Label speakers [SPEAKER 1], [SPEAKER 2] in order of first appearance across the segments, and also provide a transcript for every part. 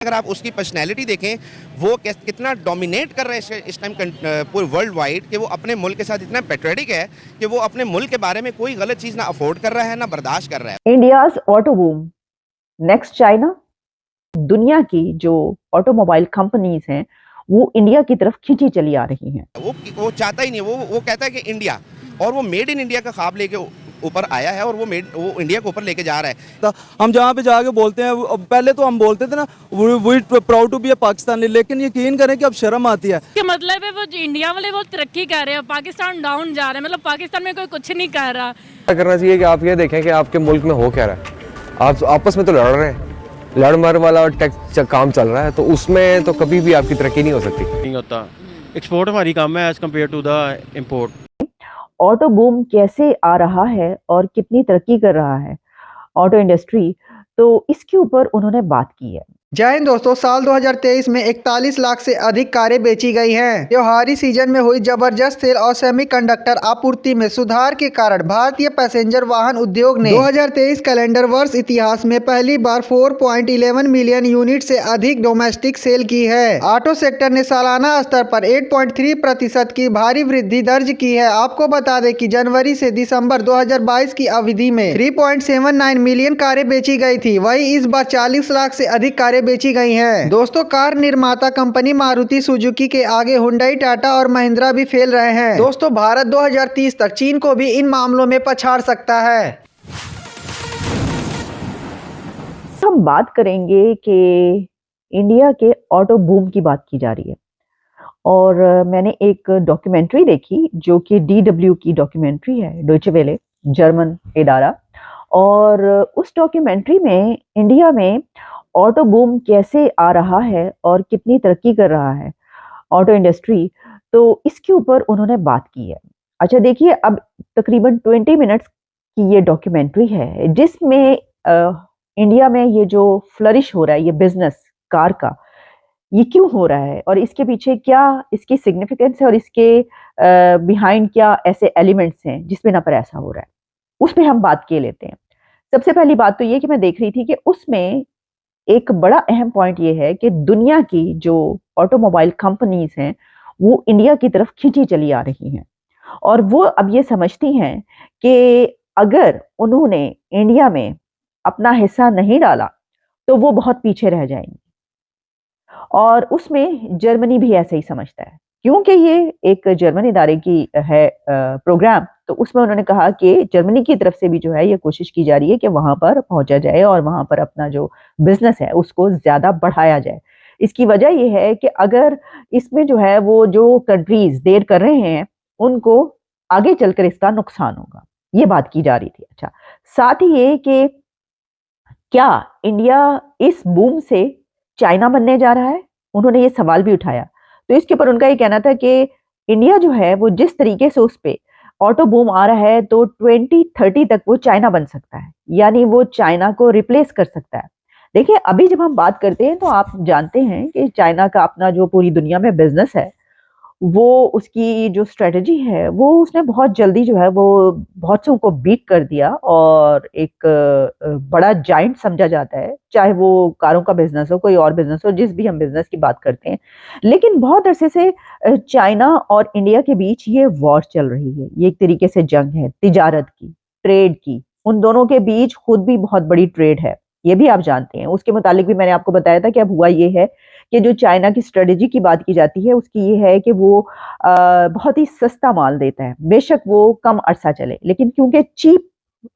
[SPEAKER 1] अगर आप उसकी पर्सनैलिटी देखें, वो कितना डोमिनेट कर रहे हैं इस टाइम पूरे वर्ल्ड वाइड, कि वो अपने मुल्क के साथ इतना पेट्रियोटिक है कि वो अपने मुल्क के बारे में कोई गलत चीज़ ना अफोर्ड कर रहा है, ना बर्दाश्त कर रहा है।
[SPEAKER 2] India's auto boom next China. दुनिया की जो ऑटोमोबाइल कंपनीज हैं वो इंडिया की तरफ खींची चली आ रही हैं।
[SPEAKER 1] वो चाहता ही नहीं, वो कहता है कि इंडिया, और वो मेड इन इंडिया का ख्वाब लेके ऊपर आया है, और वो इंडिया को ऊपर लेके जा रहा है।
[SPEAKER 3] हम जहाँ पे जाके बोलते हैं, पहले तो हम बोलते थे ना वी प्राउड टू बी ए पाकिस्तानी, लेकिन यकीन करें कि अब शर्म आती है।
[SPEAKER 4] कि मतलब है वो इंडिया वाले वो तरक्की कर रहे हैं, पाकिस्तान डाउन जा रहा है। मतलब पाकिस्तान में कोई कुछ नहीं कर रहा।
[SPEAKER 5] करना चाहिए कि आप ये देखें कि आपके मुल्क में हो क्या रहा है। आप आपस में तो लड़ रहे हैं, लड़ मर वाला टैक्स काम चल रहा है, तो उसमें तो कभी भी आपकी तरक्की नहीं हो सकती।
[SPEAKER 6] नहीं होता, एक्सपोर्ट हमारी कम है as compare to the import.
[SPEAKER 2] Auto boom कैसे आ रहा है और कितनी तरक्की कर रहा है ऑटो इंडस्ट्री, तो इसके ऊपर उन्होंने बात की है।
[SPEAKER 7] जय हिंद दोस्तों, साल 2023 में 41 लाख से अधिक कारें बेची गई हैं। त्योहारी सीजन में हुई जबरदस्त सेल और सेमीकंडक्टर आपूर्ति में सुधार के कारण भारतीय पैसेंजर वाहन उद्योग ने 2023 कैलेंडर वर्ष इतिहास में पहली बार 4.11 मिलियन यूनिट से अधिक डोमेस्टिक सेल की है। ऑटो सेक्टर ने सालाना स्तर पर 8.3% की भारी वृद्धि दर्ज की है। आपको बता दें कि जनवरी से दिसंबर 2022 की अवधि में 3.79 मिलियन कारें बेची गई थी। वही इस बार 40 लाख से अधिक कारें बेची गई हैं। दोस्तों, कार निर्माता कंपनी मारुति सुजुकी के आगे हुंडई, टाटा और महिंद्रा भी फेल रहे हैं। दोस्तों, भारत 2030 तक चीन को भी इन मामलों में पछाड़ सकता है।
[SPEAKER 2] हम बात करेंगे कि इंडिया के ऑटो बूम की बात की जा रही है, और मैंने एक डॉक्यूमेंट्री देखी जो कि DW की डॉक्यूमेंट्री है, डॉयचे वेले, जर्मन इदारा। और उस डॉक्यूमेंट्री में इंडिया में ऑटो बूम कैसे आ रहा है और कितनी तरक्की कर रहा है ऑटो इंडस्ट्री, तो इसके ऊपर उन्होंने बात की है। अच्छा देखिए, अब तकरीबन 20 मिनट्स की ये डॉक्यूमेंट्री है जिसमें इंडिया में ये जो फ्लरिश हो रहा है, ये बिजनेस कार का, ये क्यों हो रहा है और इसके पीछे क्या इसकी सिग्निफिकेंस है और इसके बिहाइंड क्या ऐसे एलिमेंट्स हैं जिसमें ना पर ऐसा हो रहा है, उसमें हम बात किए लेते हैं। सबसे पहली बात तो ये कि मैं देख रही थी कि उसमें एक बड़ा अहम पॉइंट ये है कि दुनिया की जो ऑटोमोबाइल कंपनीज हैं वो इंडिया की तरफ खींची चली आ रही हैं, और वो अब ये समझती हैं कि अगर उन्होंने इंडिया में अपना हिस्सा नहीं डाला तो वो बहुत पीछे रह जाएंगी। और उसमें जर्मनी भी ऐसे ही समझता है, क्योंकि ये एक जर्मन इदारे की है प्रोग्राम, तो उसमें उन्होंने कहा कि जर्मनी की तरफ से भी जो है ये कोशिश की जा रही है कि वहां पर पहुंचा जाए और वहां पर अपना जो बिजनेस है उसको ज्यादा बढ़ाया जाए। इसकी वजह ये है कि अगर इसमें जो है वो जो कंट्रीज देर कर रहे हैं उनको आगे चलकर इसका नुकसान होगा, ये बात की जा रही थी। अच्छा, साथ ही ये कि क्या इंडिया इस बूम से चाइना बनने जा रहा है, उन्होंने ये सवाल भी उठाया। तो इसके ऊपर उनका ये कहना था कि इंडिया जो है वो जिस तरीके से उस पे ऑटो बूम आ रहा है तो 2030 तक वो चाइना बन सकता है, यानी वो चाइना को रिप्लेस कर सकता है। देखिए, अभी जब हम बात करते हैं तो आप जानते हैं कि चाइना का अपना जो पूरी दुनिया में बिजनेस है, वो उसकी जो स्ट्रेटजी है वो उसने बहुत जल्दी जो है वो बहुत से को बीट कर दिया और एक बड़ा जाइंट समझा जाता है, चाहे वो कारों का बिजनेस हो, कोई और बिजनेस हो, जिस भी हम बिजनेस की बात करते हैं। लेकिन बहुत अरसे से चाइना और इंडिया के बीच ये वॉर चल रही है, ये एक तरीके से जंग है तिजारत की, ट्रेड की। उन दोनों के बीच खुद भी बहुत बड़ी ट्रेड है, ये भी आप जानते हैं। उसके मुतालिक भी मैंने आपको बताया था कि अब हुआ ये है कि जो चाइना की स्ट्रेटजी की बात की जाती है उसकी ये है कि वो बहुत ही सस्ता माल देता है, बेशक वो कम अरसा चले, लेकिन क्योंकि चीप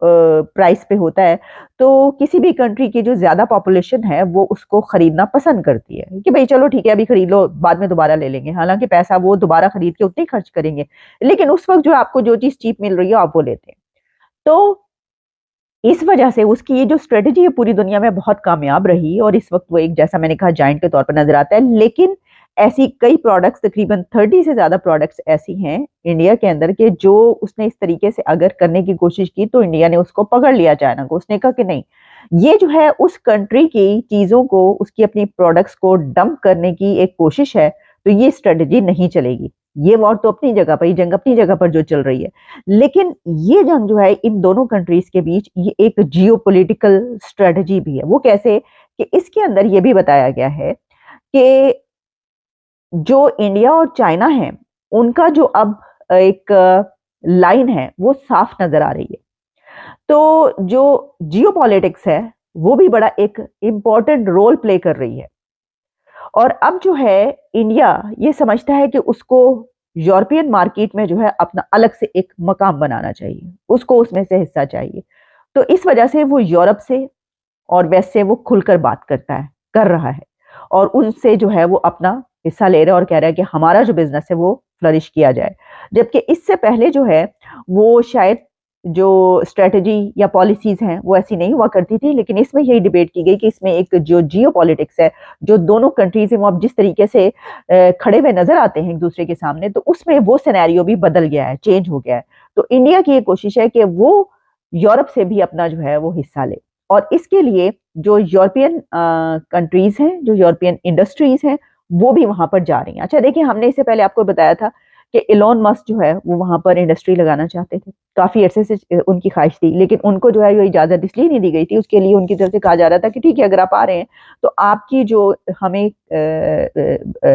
[SPEAKER 2] प्राइस पे होता है तो किसी भी कंट्री की जो ज्यादा पॉपुलेशन है वो उसको खरीदना पसंद करती है कि भाई चलो ठीक है, अभी खरीद लो, बाद में दोबारा ले लेंगे। हालांकि पैसा वो दोबारा खरीद के उतने ही खर्च करेंगे, लेकिन उस वक्त जो आपको जो चीज चीप मिल रही है आप वो लेते हैं। तो इस वजह से उसकी ये जो स्ट्रेटजी है पूरी दुनिया में बहुत कामयाब रही, और इस वक्त वो एक, जैसा मैंने कहा, जाइंट के तौर पर नजर आता है। लेकिन ऐसी कई प्रोडक्ट्स, तकरीबन 30 से ज्यादा प्रोडक्ट्स ऐसी हैं इंडिया के अंदर के जो उसने इस तरीके से अगर करने की कोशिश की तो इंडिया ने उसको पकड़ लिया चाइना को। उसने कहा कि नहीं, ये जो है उस कंट्री की चीजों को, उसकी अपनी प्रोडक्ट्स को डंप करने की एक कोशिश है, तो ये स्ट्रेटजी नहीं चलेगी। ये वॉर तो अपनी जगह पर, ये जंग अपनी जगह पर जो चल रही है, लेकिन ये जंग जो है इन दोनों कंट्रीज के बीच ये एक जियोपॉलिटिकल स्ट्रेटजी भी है। वो कैसे कि इसके अंदर ये भी बताया गया है कि जो इंडिया और चाइना है उनका जो अब एक लाइन है वो साफ नजर आ रही है। तो जो जियोपॉलिटिक्स है वो भी बड़ा एक इम्पोर्टेंट रोल प्ले कर रही है। और अब जो है इंडिया ये समझता है कि उसको यूरोपियन मार्केट में जो है अपना अलग से एक मकाम बनाना चाहिए, उसको उसमें से हिस्सा चाहिए। तो इस वजह से वो यूरोप से और वेस्ट से वो खुलकर बात कर रहा है और उनसे जो है वो अपना हिस्सा ले रहा है और कह रहा है कि हमारा जो बिजनेस है वो फ्लरिश किया जाए। जबकि इससे पहले जो है वो शायद जो स्ट्रेटजी या पॉलिसीज हैं वो ऐसी नहीं हुआ करती थी, लेकिन इसमें यही डिबेट की गई कि इसमें एक जो जियोपॉलिटिक्स है, जो दोनों कंट्रीज हैं वो अब जिस तरीके से खड़े हुए नजर आते हैं एक दूसरे के सामने, तो उसमें वो सिनेरियो भी बदल गया है, चेंज हो गया है। तो इंडिया की ये कोशिश है कि वो यूरोप से भी अपना जो है वो हिस्सा ले, और इसके लिए जो यूरोपियन कंट्रीज हैं, जो यूरोपियन इंडस्ट्रीज हैं, वो भी वहां पर जा रही हैं। अच्छा देखिए, हमने इससे पहले आपको बताया था कि इलॉन मस्क जो है वो वहां पर इंडस्ट्री लगाना चाहते थे, काफी अरसे से उनकी ख्वाहिश थी, लेकिन उनको जो है ये इजाजत इसलिए नहीं दी गई थी, उसके लिए उनकी तरफ से कहा जा रहा था कि ठीक है अगर आप आ रहे हैं तो आपकी जो हमें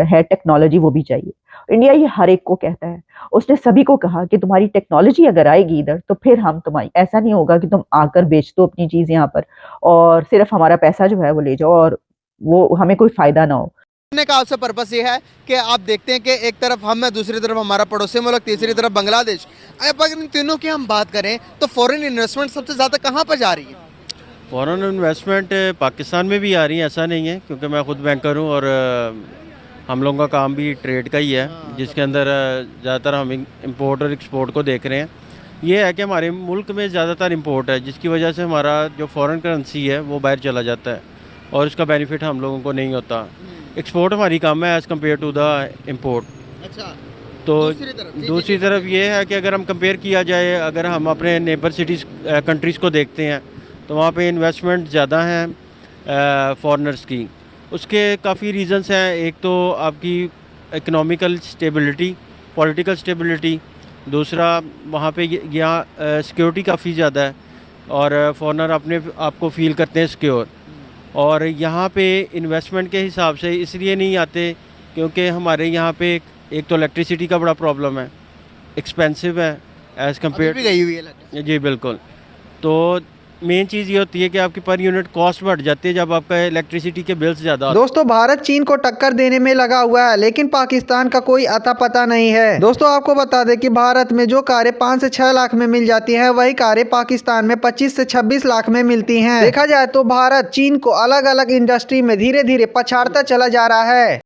[SPEAKER 2] है टेक्नोलॉजी वो भी चाहिए। इंडिया ये हर एक को कहता है, उसने सभी को कहा कि तुम्हारी टेक्नोलॉजी अगर आएगी इधर तो फिर हम तुम्हारी, ऐसा नहीं होगा कि तुम आकर बेच दो अपनी चीज यहाँ पर और सिर्फ हमारा पैसा जो है वो ले जाओ और वो हमें कोई फायदा ना हो।
[SPEAKER 8] करने का आपसे पर्पस ये है कि आप देखते हैं कि एक तरफ हम है, दूसरी तरफ हमारा पड़ोसी मुल्क, तीसरी तरफ बांग्लादेश। अब अगर इन तीनों की हम बात करें तो फॉरेन इन्वेस्टमेंट सबसे ज़्यादा कहाँ पर जा रही है?
[SPEAKER 6] फॉरेन इन्वेस्टमेंट पाकिस्तान में भी आ रही है, ऐसा नहीं है, क्योंकि मैं खुद बैंकर हूँ और हम लोगों का काम भी ट्रेड का ही है, जिसके अंदर ज़्यादातर हम इंपोर्ट और एक्सपोर्ट को देख रहे हैं। ये है कि हमारे मुल्क में ज़्यादातर इंपोर्ट है, जिसकी वजह से हमारा जो फॉरेन करेंसी है वो बाहर चला जाता है और इसका बेनिफिट हम लोगों को नहीं होता। एक्सपोर्ट हमारी कम है as compare to the import.
[SPEAKER 8] अच्छा,
[SPEAKER 6] तो
[SPEAKER 8] दूसरी तरफ
[SPEAKER 6] ये है कि अगर हम कंपेयर किया जाए, अगर हम अपने नेबर सिटीज़ कंट्रीज़ को देखते हैं तो वहाँ पे इन्वेस्टमेंट ज़्यादा हैं फॉरेनर्स की। उसके काफ़ी रीज़न्स हैं। एक तो आपकी इकोनॉमिकल स्टेबिलिटी, पॉलिटिकल स्टेबिलिटी, दूसरा वहाँ पे यहाँ सिक्योरिटी काफ़ी ज़्यादा है और फॉरेनर अपने आप को फील करते हैं सिक्योर। और यहाँ पे इन्वेस्टमेंट के हिसाब से इसलिए नहीं आते क्योंकि हमारे यहाँ पे एक तो इलेक्ट्रिसिटी का बड़ा प्रॉब्लम है, एक्सपेंसिव है एज़ कम्पेयर।
[SPEAKER 8] भी गई हुई है।
[SPEAKER 6] जी बिल्कुल। तो मेन चीज़ ये होती है कि आपकी पर यूनिट कॉस्ट बढ़ जाती है जब आपका इलेक्ट्रिसिटी के बिल्स ज़्यादा।
[SPEAKER 7] दोस्तों, भारत चीन को टक्कर देने में लगा हुआ है, लेकिन पाकिस्तान का कोई अता पता नहीं है। दोस्तों, आपको बता दें कि भारत में जो कारें 5 से 6 लाख में मिल जाती हैं, वही कारें पाकिस्तान में 25 से 26 लाख में मिलती हैं। देखा जाए तो भारत चीन को अलग अलग इंडस्ट्री में धीरे धीरे पछाड़ता चला जा रहा है।